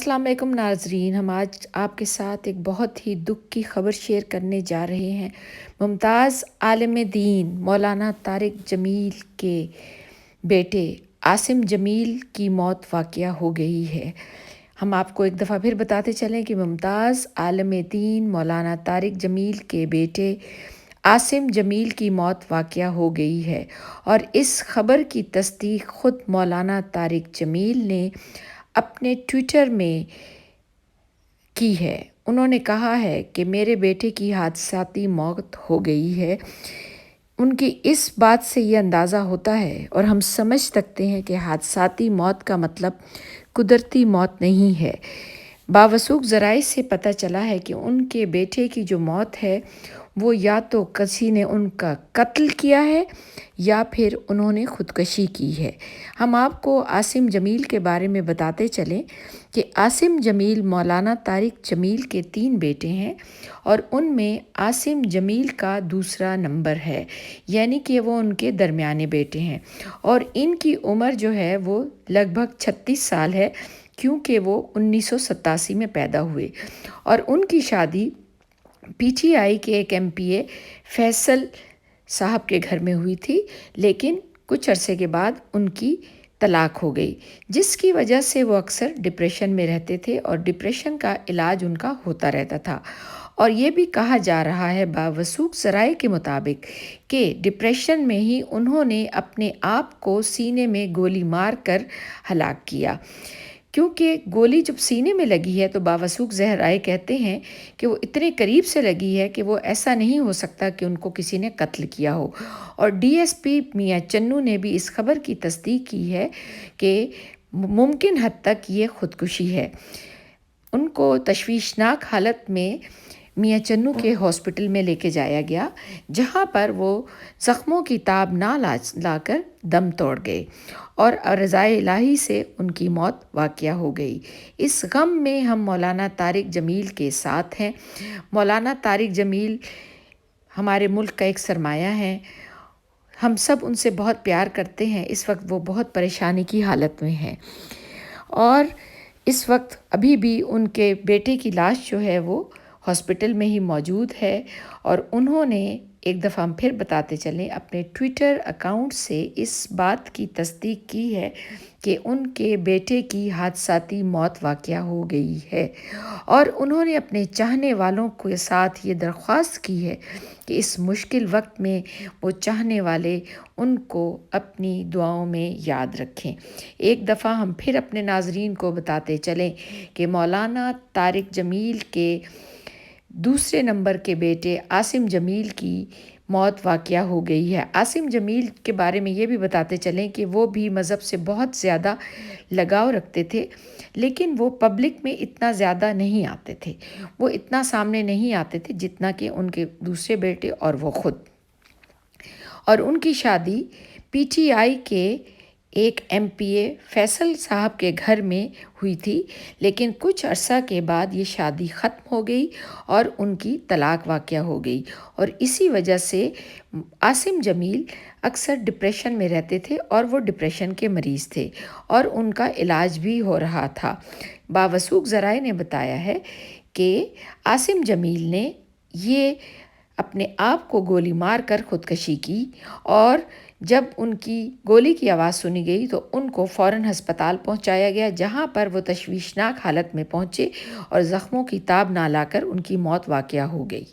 السلام علیکم ناظرین، ہم آج آپ کے ساتھ ایک بہت ہی دکھ کی خبر شیئر کرنے جا رہے ہیں۔ ممتاز عالم دین مولانا طارق جمیل کے بیٹے عاصم جمیل کی موت واقعہ ہو گئی ہے۔ ہم آپ کو ایک دفعہ پھر بتاتے چلیں کہ ممتاز عالم دین مولانا طارق جمیل کے بیٹے عاصم جمیل کی موت واقعہ ہو گئی ہے، اور اس خبر کی تصدیق خود مولانا طارق جمیل نے اپنے ٹویٹر میں کی ہے۔ انہوں نے کہا ہے کہ میرے بیٹے کی حادثاتی موت ہو گئی ہے۔ ان کی اس بات سے یہ اندازہ ہوتا ہے اور ہم سمجھ سکتے ہیں کہ حادثاتی موت کا مطلب قدرتی موت نہیں ہے۔ باوثوق ذرائع سے پتہ چلا ہے کہ ان کے بیٹے کی جو موت ہے وہ یا تو کسی نے ان کا قتل کیا ہے یا پھر انہوں نے خودکشی کی ہے۔ ہم آپ کو عاصم جمیل کے بارے میں بتاتے چلیں کہ عاصم جمیل مولانا طارق جمیل کے 3 بیٹے ہیں، اور ان میں عاصم جمیل کا دوسرا نمبر ہے، یعنی کہ وہ ان کے درمیانے بیٹے ہیں، اور ان کی عمر جو ہے وہ لگ بھگ 36 سال ہے، کیونکہ وہ 1987 میں پیدا ہوئے، اور ان کی شادی پی ٹی آئی کے ایک MP فیصل صاحب کے گھر میں ہوئی تھی، لیکن کچھ عرصے کے بعد ان کی طلاق ہو گئی، جس کی وجہ سے وہ اکثر ڈپریشن میں رہتے تھے، اور ڈپریشن کا علاج ان کا ہوتا رہتا تھا۔ اور یہ بھی کہا جا رہا ہے باوثوق ذرائع کے مطابق کہ ڈپریشن میں ہی انہوں نے اپنے آپ کو سینے میں گولی مار کر ہلاک کیا، کیونکہ گولی جب سینے میں لگی ہے تو باوثوق ذرائع کہتے ہیں کہ وہ اتنے قریب سے لگی ہے کہ وہ ایسا نہیں ہو سکتا کہ ان کو کسی نے قتل کیا ہو۔ اور DSP میاں چنو نے بھی اس خبر کی تصدیق کی ہے کہ ممکن حد تک یہ خودکشی ہے۔ ان کو تشویشناک حالت میں میاں چنو کے ہاسپٹل میں لے کے جایا گیا، جہاں پر وہ زخموں کی تاب نہ لا کر دم توڑ گئے، اور رضائے الہی سے ان کی موت واقعہ ہو گئی۔ اس غم میں ہم مولانا طارق جمیل کے ساتھ ہیں۔ مولانا طارق جمیل ہمارے ملک کا ایک سرمایہ ہیں، ہم سب ان سے بہت پیار کرتے ہیں۔ اس وقت وہ بہت پریشانی کی حالت میں ہیں، اور اس وقت ابھی بھی ان کے بیٹے کی لاش جو ہے وہ ہاسپٹل میں ہی موجود ہے، اور انہوں نے ایک دفعہ ہم پھر بتاتے چلیں اپنے ٹویٹر اکاؤنٹ سے اس بات کی تصدیق کی ہے کہ ان کے بیٹے کی حادثاتی موت واقعہ ہو گئی ہے، اور انہوں نے اپنے چاہنے والوں کے ساتھ یہ درخواست کی ہے کہ اس مشکل وقت میں وہ چاہنے والے ان کو اپنی دعاؤں میں یاد رکھیں۔ ایک دفعہ ہم پھر اپنے ناظرین کو بتاتے چلیں کہ مولانا طارق جمیل کے دوسرے نمبر کے بیٹے عاصم جمیل کی موت واقعہ ہو گئی ہے۔ عاصم جمیل کے بارے میں یہ بھی بتاتے چلیں کہ وہ بھی مذہب سے بہت زیادہ لگاؤ رکھتے تھے، لیکن وہ پبلک میں اتنا زیادہ نہیں آتے تھے، وہ اتنا سامنے نہیں آتے تھے جتنا کہ ان کے دوسرے بیٹے اور وہ خود۔ اور ان کی شادی PTI کے ایک MPA فیصل صاحب کے گھر میں ہوئی تھی، لیکن کچھ عرصہ کے بعد یہ شادی ختم ہو گئی اور ان کی طلاق واقعہ ہو گئی، اور اسی وجہ سے عاصم جمیل اکثر ڈپریشن میں رہتے تھے، اور وہ ڈپریشن کے مریض تھے، اور ان کا علاج بھی ہو رہا تھا۔ باوثوق ذرائع نے بتایا ہے کہ عاصم جمیل نے یہ اپنے آپ کو گولی مار کر خودکشی کی، اور جب ان کی گولی کی آواز سنی گئی تو ان کو فوراً ہسپتال پہنچایا گیا، جہاں پر وہ تشویشناک حالت میں پہنچے اور زخموں کی تاب نہ لا کر ان کی موت واقعہ ہو گئی۔